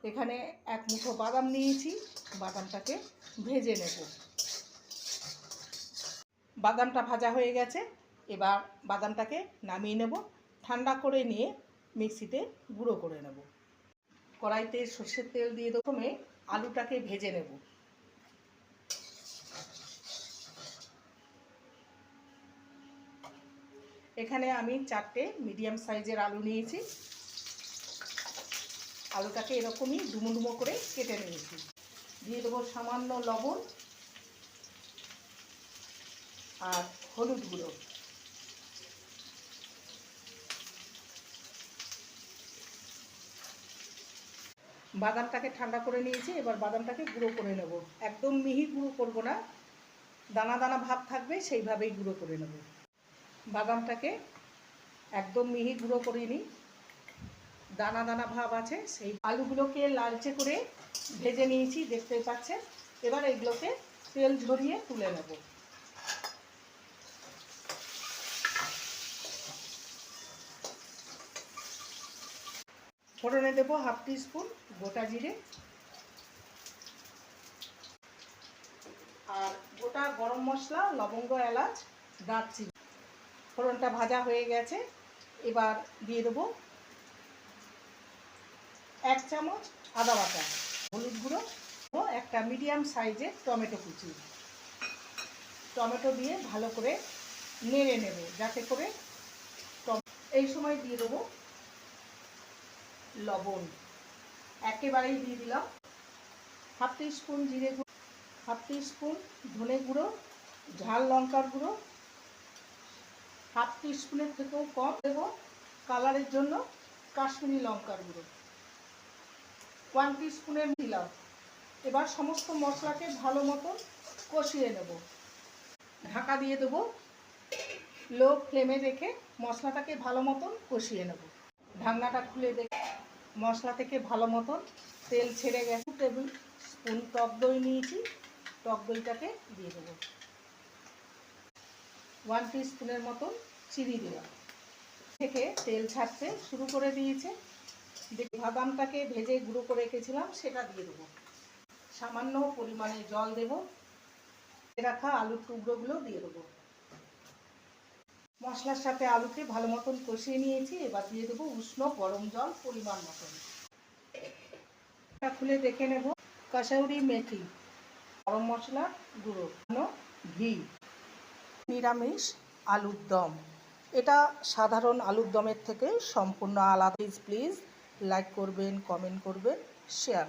এখানে এক মুঠো বাদাম নিয়েছি, বাদামটাকে ভেজে নেব। বাদামটা ভাজা হয়ে গেছে, এবার বাদামটাকে নামিয়ে নেব। ঠান্ডা করে নিয়ে মিক্সিতে গুঁড়ো করে নেব। কড়াইতে সর্ষের তেল দিয়ে প্রথমে আলুটাকে ভেজে নেব। এখানে আমি 4টে মিডিয়াম সাইজের আলু নিয়েছি। আলুটাকে এরকমই ডুমো ডুমো করে কেটে নিয়েছি। দিয়ে দেবো সামান্য লবণ আর হলুদ গুঁড়ো। বাদামটাকে ঠান্ডা করে নিয়েছি, এবার বাদামটাকে গুঁড়ো করে নেব। একদম মিহি গুঁড়ো করব না, দানা দানা ভাব থাকবে সেইভাবেই গুঁড়ো করে নেব। বাদামটাকে একদম মিহি গুঁড়ো করে নিই, দানা দানা ভাব আছে। সেই আলুগুলোকে লালচে করে ভেজে নিয়েছি, দেখতে পাচ্ছেন। এবার এগুলোকে তেল ঝরিয়ে তুলে নেব। ফোড়নে দেবো 1/2 টিস্পুন গোটা জিরে আর গোটা গরম মশলা, লবঙ্গ, এলাচ, দারচিনি। ফোড়নটা ভাজা হয়ে গেছে, এবার দিয়ে দেবো 1 চামচ আদা বাটা, হলুদ গুঁড়ো ও একটা মিডিয়াম সাইজের টমেটো কুচি। টমেটো দিয়ে ভালো করে নেড়ে নেব, যাতে করে এই সময় দিয়ে দেবো লবণ, একেবারেই দিয়ে দিলাম 1/2 টিস্পুন জিরে গুঁড়ো, 1/2 টিস্পুন ধনে গুঁড়ো, ঝাল লঙ্কার গুঁড়ো 1/2 টিস্পুনের থেকেও কম দেবো কালারের জন্য কাশ্মীরি লঙ্কার গুঁড়ো 1 টিস্পুনের দিলাম। এবার সমস্ত মশলাকে ভালো মতো কষিয়ে নেব। ঢাকা দিয়ে দেবো, লো ফ্লেমে রেখে মশলাটাকে ভালো মতন কষিয়ে নেব। ঢাকনাটা খুলে দেখে মশলা থেকে ভালো মতন তেল ছেড়ে গেছে। 2 টেবিল স্পুন টক দই নিয়েছি, টক দইটাকে দিয়ে দেবো। 1 টিস্পুনের মতন চিনি দিলাম। থেকে তেল ছাড়তে শুরু করে দিয়েছে। বাদামটাকে ভেজে গুঁড়ো করে রেখেছিলাম, সেটা দিয়ে দেবো। সামান্য পরিমাণে জল দেব, রাখা আলুর টুকরোগুলো দিয়ে দেবো। মশলার সাথে আলুকে ভালো মতন কষিয়ে নিয়েছি, এবার দিয়ে দেবো উষ্ণ গরম জল পরিমাণ মতন। খুলে দেখে নেব কাসুরি মেথি, গরম মশলার গুঁড়ো, ঘি। নিরামিষ আলুর দম, এটা সাধারণ আলুর দমের থেকে সম্পূর্ণ আলাদা। প্লিজ লাইক করবেন, কমেন্ট করবেন, শেয়ার